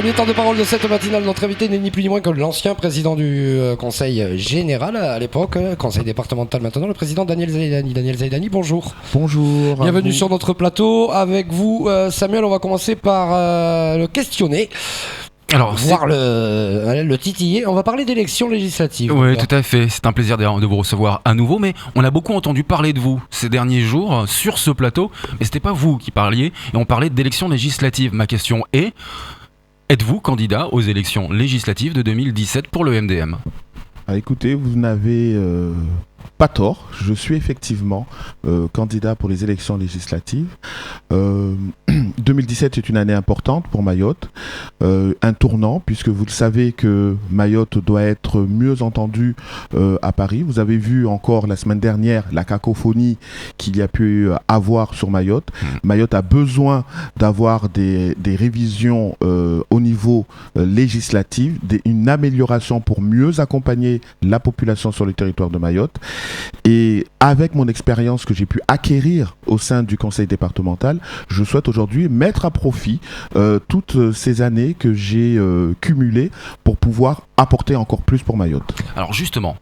Premier temps de parole de cette matinale, notre invité n'est ni plus ni moins que l'ancien président du conseil général à l'époque, conseil départemental maintenant, le président Daniel Zaidani. Daniel Zaidani, bonjour. Bonjour. Bienvenue sur notre plateau. Avec vous, Samuel, on va commencer par le questionner. Alors, voir le titiller. On va parler d'élections législatives. Oui, tout à fait. C'est un plaisir de vous recevoir à nouveau. Mais on a beaucoup entendu parler de vous ces derniers jours sur ce plateau. Mais c'était pas vous qui parliez. Et on parlait d'élections législatives. Ma question est, êtes-vous candidat aux élections législatives de 2017 pour le MDM ? Écoutez, vous n'avez pas tort. Je suis effectivement candidat pour les élections législatives. 2017 est une année importante pour Mayotte, un tournant, puisque vous le savez que Mayotte doit être mieux entendue à Paris. Vous avez vu encore la semaine dernière la cacophonie qu'il y a pu avoir sur Mayotte. Mayotte a besoin d'avoir des révisions au niveau législatif, une amélioration pour mieux accompagner la population sur le territoire de Mayotte. Et avec mon expérience que j'ai pu acquérir au sein du conseil départemental, je souhaite aujourd'hui mettre à profit toutes ces années que j'ai cumulées pour pouvoir apporter encore plus pour Mayotte. Alors justement,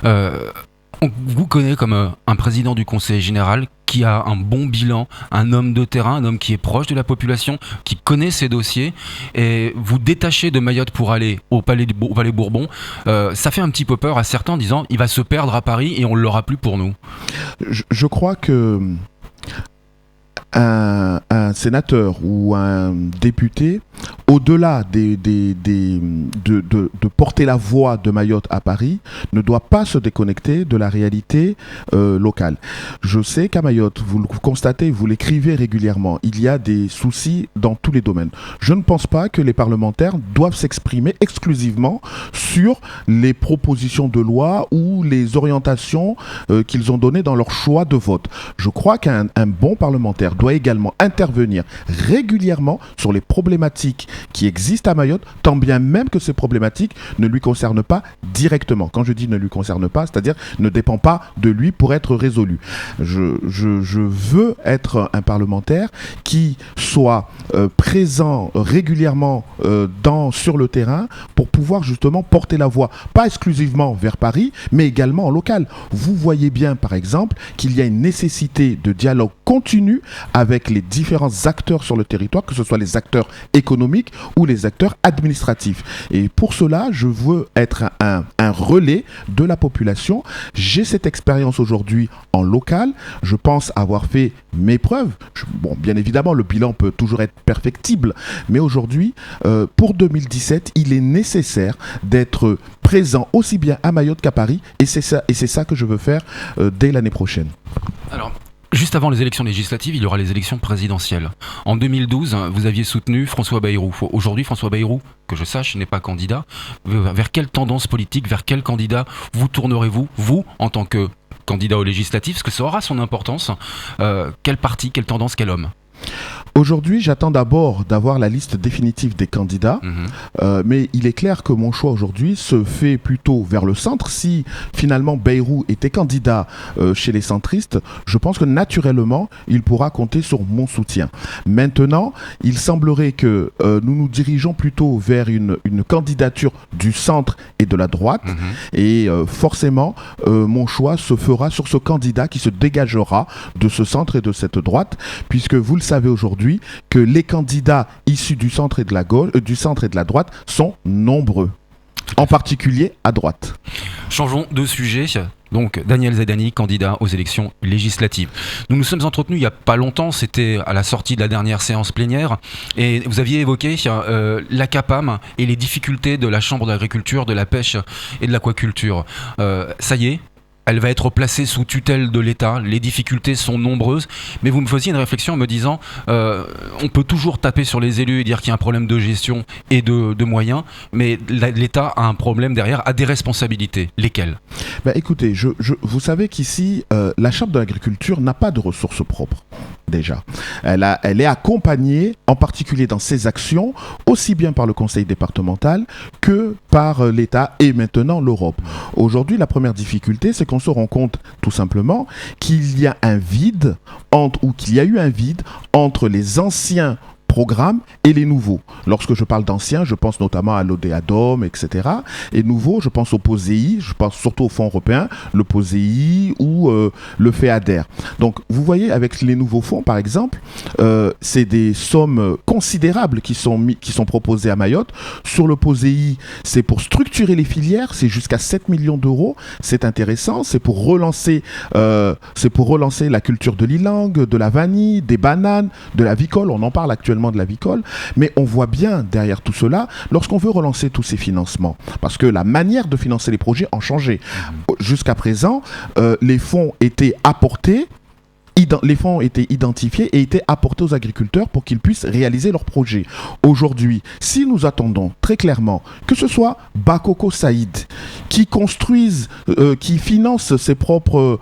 on vous connaît comme un président du conseil général qui a un bon bilan, un homme de terrain, un homme qui est proche de la population, qui connaît ses dossiers, et vous détachez de Mayotte pour aller au Palais Bourbon. Ça fait un petit peu peur à certains en disant il va se perdre à Paris et on ne l'aura plus pour nous. Je crois que un sénateur ou un député, au-delà de porter la voix de Mayotte à Paris, ne doit pas se déconnecter de la réalité locale. Je sais qu'à Mayotte, vous le constatez, vous l'écrivez régulièrement, il y a des soucis dans tous les domaines. Je ne pense pas que les parlementaires doivent s'exprimer exclusivement sur les propositions de loi ou les orientations qu'ils ont données dans leur choix de vote. Je crois qu'un bon parlementaire doit également intervenir régulièrement sur les problématiques qui existent à Mayotte, tant bien même que ces problématiques ne lui concernent pas directement. Quand je dis ne lui concerne pas, c'est-à-dire ne dépend pas de lui pour être résolu. Je veux être un parlementaire qui soit présent régulièrement sur le terrain pour pouvoir justement porter la voix, pas exclusivement vers Paris, mais également en local. Vous voyez bien, par exemple, qu'il y a une nécessité de dialogue continu avec les différents acteurs sur le territoire, que ce soit les acteurs économiques ou les acteurs administratifs. Et pour cela, je veux être un relais de la population. J'ai cette expérience aujourd'hui en local. Je pense avoir fait mes preuves. Bon, bien évidemment, le bilan peut toujours être perfectible, mais aujourd'hui, pour 2017, il est nécessaire d'être présent aussi bien à Mayotte qu'à Paris, et c'est ça que je veux faire dès l'année prochaine. Alors, juste avant les élections législatives, il y aura les élections présidentielles. En 2012, vous aviez soutenu François Bayrou. Aujourd'hui, François Bayrou, que je sache, n'est pas candidat. Vers quelle tendance politique, vers quel candidat vous tournerez-vous, vous, en tant que candidat aux législatives? Parce que ça aura son importance. Quel parti, quelle tendance, quel homme? Aujourd'hui, j'attends d'abord d'avoir la liste définitive des candidats, mais il est clair que mon choix aujourd'hui se fait plutôt vers le centre. Si finalement Bayrou était candidat chez les centristes, je pense que naturellement, il pourra compter sur mon soutien. Maintenant, il semblerait que nous nous dirigeons plutôt vers une candidature du centre et de la droite, et forcément, mon choix se fera sur ce candidat qui se dégagera de ce centre et de cette droite, puisque vous le savez aujourd'hui, que les candidats issus du centre et de la gauche, du centre et de la droite sont nombreux, en particulier à droite. Changeons de sujet. Donc, Daniel Zaidani, candidat aux élections législatives. Nous nous sommes entretenus il n'y a pas longtemps, c'était à la sortie de la dernière séance plénière, et vous aviez évoqué la CAPAM et les difficultés de la Chambre d'agriculture, de la pêche et de l'aquaculture. Ça y est, elle va être placée sous tutelle de l'État, les difficultés sont nombreuses, mais vous me faisiez une réflexion en me disant on peut toujours taper sur les élus et dire qu'il y a un problème de gestion et de moyens, mais l'État a un problème derrière, a des responsabilités. Lesquelles ? Écoutez, vous savez qu'ici, la Chambre de l'agriculture n'a pas de ressources propres, déjà. Elle est accompagnée, en particulier dans ses actions, aussi bien par le conseil départemental que par l'État et maintenant l'Europe. Aujourd'hui, la première difficulté, c'est qu'on se rend compte tout simplement qu'il y a eu un vide entre les anciens programmes et les nouveaux. Lorsque je parle d'anciens, je pense notamment à l'ODEADOM, etc. Et nouveaux, je pense au POSEI, je pense surtout au Fonds européen, le POSEI ou le FEADER. Donc, vous voyez, avec les nouveaux fonds, par exemple, c'est des sommes considérables qui sont proposées à Mayotte. Sur le POSEI, c'est pour structurer les filières, c'est jusqu'à 7 millions d'euros. C'est intéressant, c'est pour relancer la culture de l'ilang, de la vanille, des bananes, de la vicole. On en parle actuellement de la vicole, mais on voit bien derrière tout cela, lorsqu'on veut relancer tous ces financements, parce que la manière de financer les projets a changé. Jusqu'à présent, les fonds étaient apportés, les fonds étaient identifiés et étaient apportés aux agriculteurs pour qu'ils puissent réaliser leurs projets. Aujourd'hui, si nous attendons très clairement que ce soit Bakoko Saïd qui qui finance ses propres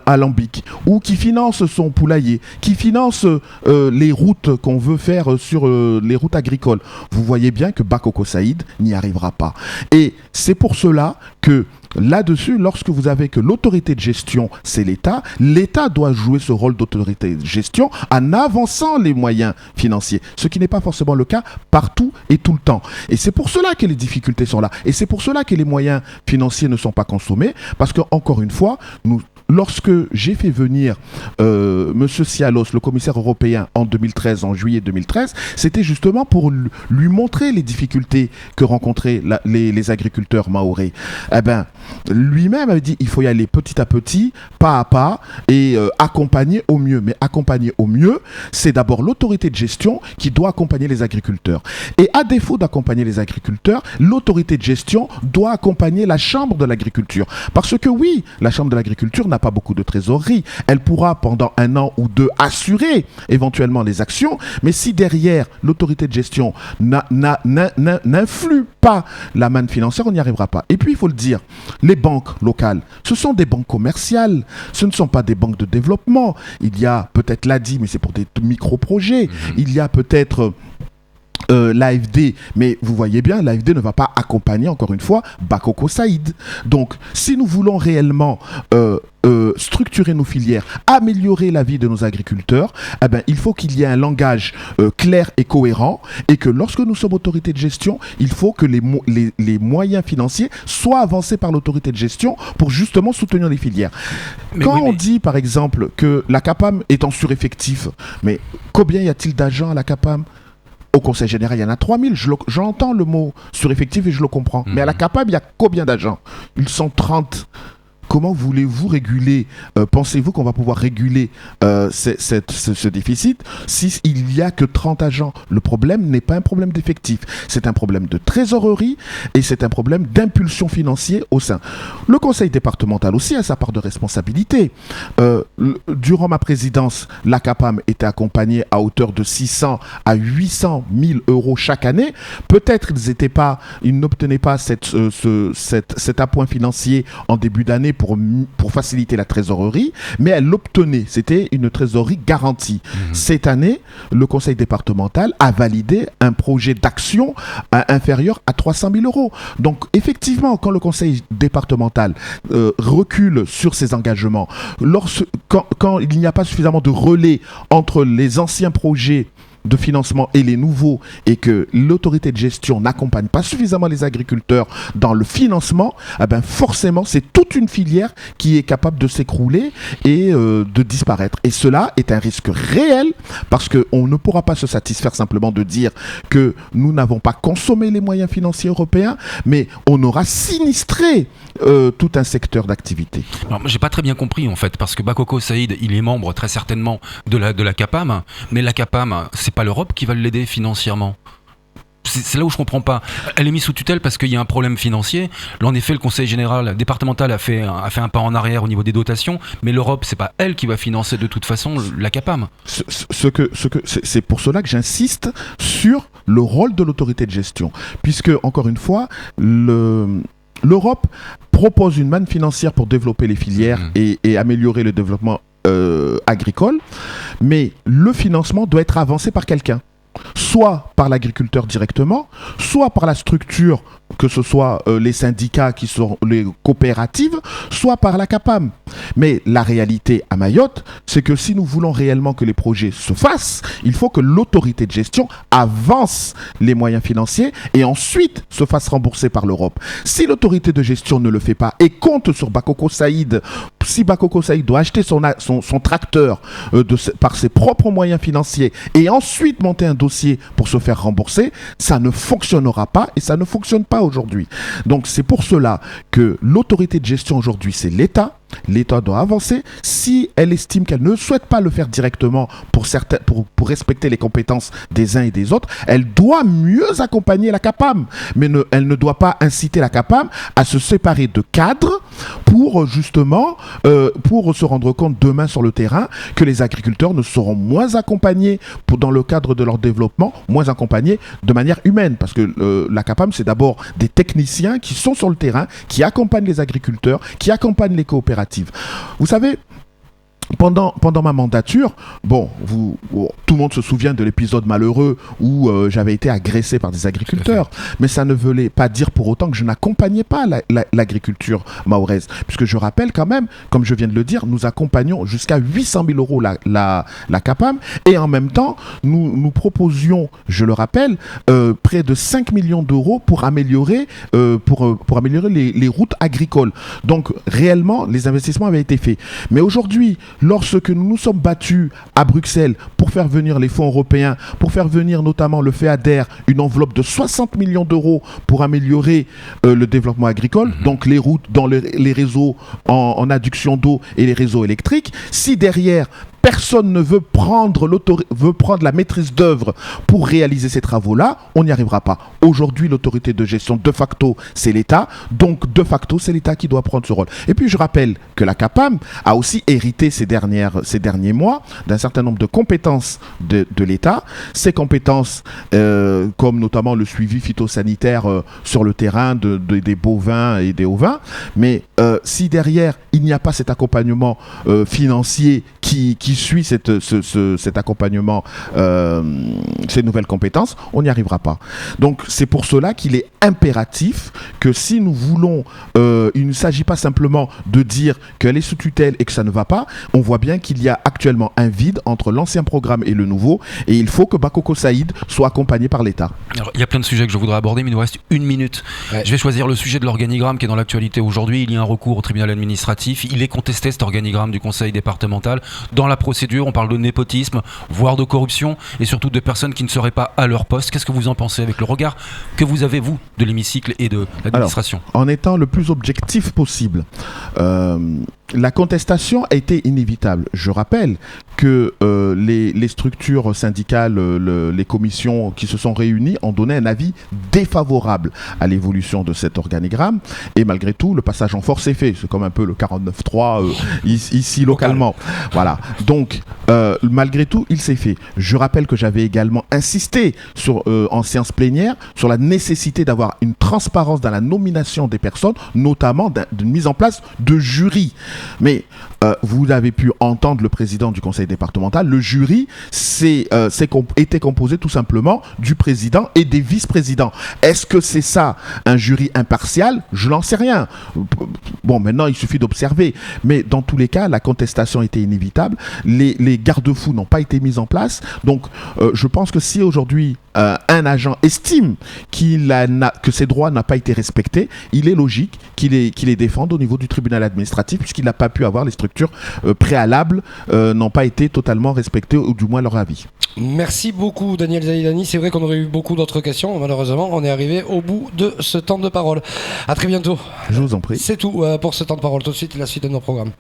alambics, ou qui finance son poulailler, qui finance les routes qu'on veut faire sur les routes agricoles, vous voyez bien que Bakoko Saïd n'y arrivera pas. Et c'est pour cela que là-dessus, lorsque vous avez que l'autorité de gestion, c'est l'État, l'État doit jouer ce rôle d'autorité de gestion en avançant les moyens financiers, ce qui n'est pas forcément le cas partout et tout le temps. Et c'est pour cela que les difficultés sont là. Et c'est pour cela que les moyens financiers ne sont pas consommés, parce que, encore une fois, lorsque j'ai fait venir M. Cialos, le commissaire européen, en juillet 2013, c'était justement pour lui montrer les difficultés que rencontraient les agriculteurs mahorais. Eh bien, lui-même avait dit il faut y aller petit à petit, pas à pas, et accompagner au mieux. Mais accompagner au mieux, c'est d'abord l'autorité de gestion qui doit accompagner les agriculteurs. Et à défaut d'accompagner les agriculteurs, l'autorité de gestion doit accompagner la Chambre de l'agriculture. Parce que oui, la Chambre de l'agriculture n'a pas beaucoup de trésorerie. Elle pourra pendant 1 an ou 2 assurer éventuellement les actions, mais si derrière l'autorité de gestion n'influe pas la manne financière, on n'y arrivera pas. Et puis il faut le dire, les banques locales, ce sont des banques commerciales, ce ne sont pas des banques de développement. Il y a peut-être l'ADI, mais c'est pour des micro-projets. Il y a peut-être l'AFD, mais vous voyez bien, l'AFD ne va pas accompagner, encore une fois, Bakoko Saïd. Donc, si nous voulons réellement structurer nos filières, améliorer la vie de nos agriculteurs, eh ben, il faut qu'il y ait un langage clair et cohérent, et que lorsque nous sommes autorité de gestion, il faut que les moyens financiers soient avancés par l'autorité de gestion pour justement soutenir les filières. On dit par exemple que la CAPAM est en sureffectif, mais combien y a-t-il d'agents à la CAPAM ? Au Conseil général, il y en a 3000. J'entends le mot sureffectif et je le comprends. Mais à la CAPAM, il y a combien d'agents ? Ils sont 30. Comment voulez-vous réguler pensez-vous qu'on va pouvoir réguler ce déficit s'il n'y a que 30 agents ? Le problème n'est pas un problème d'effectif. C'est un problème de trésorerie et c'est un problème d'impulsion financière au sein. Le conseil départemental aussi a sa part de responsabilité. Durant ma présidence, la CAPAM était accompagnée à hauteur de 600 à 800 000 euros chaque année. Peut-être ils n'obtenaient pas cet appoint financier en début d'année pour faciliter la trésorerie, mais elle l'obtenait. C'était une trésorerie garantie. Cette année, le conseil départemental a validé un projet d'action inférieur à 300 000 euros. Donc, effectivement, quand le conseil départemental recule sur ses engagements, quand il n'y a pas suffisamment de relais entre les anciens projets de financement et les nouveaux, et que l'autorité de gestion n'accompagne pas suffisamment les agriculteurs dans le financement, eh ben forcément c'est toute une filière qui est capable de s'écrouler et de disparaître. Et cela est un risque réel, parce qu'on ne pourra pas se satisfaire simplement de dire que nous n'avons pas consommé les moyens financiers européens, mais on aura sinistré tout un secteur d'activité. Alors, j'ai pas très bien compris en fait, parce que Bakoko Saïd, il est membre très certainement de la CAPAM, mais la CAPAM, c'est pas l'Europe qui va l'aider financièrement. C'est là où je comprends pas. Elle est mise sous tutelle parce qu'il y a un problème financier. Là, en effet, le conseil général départemental a fait un pas en arrière au niveau des dotations, mais l'Europe, c'est pas elle qui va financer de toute façon la CAPAM. C'est pour cela que j'insiste sur le rôle de l'autorité de gestion, puisque encore une fois, l'Europe propose une manne financière pour développer les filières et améliorer le développement agricole, mais le financement doit être avancé par quelqu'un. soit par l'agriculteur directement, soit par la structure, que ce soit les syndicats qui sont les coopératives, soit par la CAPAM. Mais la réalité à Mayotte, c'est que si nous voulons réellement que les projets se fassent, il faut que l'autorité de gestion avance les moyens financiers et ensuite se fasse rembourser par l'Europe. Si l'autorité de gestion ne le fait pas et compte sur Bakoko Saïd, si Bakoko Saïd doit acheter son tracteur par ses propres moyens financiers et ensuite monter un dossier pour se faire rembourser, ça ne fonctionnera pas et ça ne fonctionne pas aujourd'hui. Donc c'est pour cela que l'autorité de gestion aujourd'hui, c'est l'État. L'État doit avancer. Si elle estime qu'elle ne souhaite pas le faire directement pour respecter les compétences des uns et des autres, elle doit mieux accompagner la CAPAM. Mais elle ne doit pas inciter la CAPAM à se séparer de cadres pour justement pour se rendre compte demain sur le terrain que les agriculteurs ne seront moins accompagnés dans le cadre de leur développement, moins accompagnés de manière humaine. Parce que la CAPAM, c'est d'abord des techniciens qui sont sur le terrain, qui accompagnent les agriculteurs, qui accompagnent les coopératives. Vous savez, pendant ma mandature, tout le monde se souvient de l'épisode malheureux où j'avais été agressé par des agriculteurs, mais ça ne voulait pas dire pour autant que je n'accompagnais pas l'agriculture mahoraise, puisque je rappelle quand même, comme je viens de le dire, nous accompagnons jusqu'à 800 000 euros la CAPAM, et en même temps, nous proposions, je le rappelle, près de 5 millions d'euros pour améliorer, les routes agricoles. Donc réellement, les investissements avaient été faits. Mais aujourd'hui, lorsque nous nous sommes battus à Bruxelles pour faire venir les fonds européens, pour faire venir notamment le FEADER, une enveloppe de 60 millions d'euros pour améliorer le développement agricole, donc les routes dans les réseaux en adduction d'eau et les réseaux électriques, si derrière personne ne veut prendre la maîtrise d'œuvre pour réaliser ces travaux-là, on n'y arrivera pas. Aujourd'hui, l'autorité de gestion, de facto, c'est l'État. Donc, de facto, c'est l'État qui doit prendre ce rôle. Et puis, je rappelle que la CAPAM a aussi hérité ces derniers mois d'un certain nombre de compétences de l'État. Ces compétences, comme notamment le suivi phytosanitaire sur le terrain des bovins et des ovins. Mais si derrière, il n'y a pas cet accompagnement financier qui suit cet accompagnement, ces nouvelles compétences, on n'y arrivera pas. Donc c'est pour cela qu'il est impératif que si nous voulons, il ne s'agit pas simplement de dire qu'elle est sous tutelle et que ça ne va pas, on voit bien qu'il y a actuellement un vide entre l'ancien programme et le nouveau, et il faut que Bakoko Saïd soit accompagné par l'État. Alors, il y a plein de sujets que je voudrais aborder, mais il nous reste 1 minute. Ouais. Je vais choisir le sujet de l'organigramme qui est dans l'actualité aujourd'hui. Il y a un recours au tribunal administratif. Il est contesté, cet organigramme du conseil départemental. Dans la procédure, on parle de népotisme, voire de corruption, et surtout de personnes qui ne seraient pas à leur poste. Qu'est-ce que vous en pensez avec le regard que vous avez, vous, de l'hémicycle et de l'administration? Alors, en étant le plus objectif possible, la contestation a été inévitable. Je rappelle que les structures syndicales, les commissions qui se sont réunies ont donné un avis défavorable à l'évolution de cet organigramme, et malgré tout, le passage en force est fait. C'est comme un peu le 49.3 ici localement. Voilà. Donc, malgré tout, il s'est fait. Je rappelle que j'avais également insisté en séance plénière sur la nécessité d'avoir une transparence dans la nomination des personnes, notamment d'une mise en place de jury. Mais vous avez pu entendre le président du conseil départemental, le jury était composé tout simplement du président et des vice-présidents. Est-ce que c'est ça, un jury impartial? Je n'en sais rien. Bon, maintenant, il suffit d'observer. Mais dans tous les cas, la contestation était inévitable. Les garde-fous n'ont pas été mis en place. Donc, je pense que si aujourd'hui, un agent estime que ses droits n'ont pas été respectés, il est logique qu'il les défende au niveau du tribunal administratif, puisqu'il n'a pas pu avoir les structures préalables n'ont pas été totalement respectées, ou du moins leur avis. Merci beaucoup Daniel Zaïdani. C'est vrai qu'on aurait eu beaucoup d'autres questions. Malheureusement, on est arrivé au bout de ce temps de parole. À très bientôt. Je vous en prie. C'est tout pour ce temps de parole. Tout de suite, la suite de nos programmes.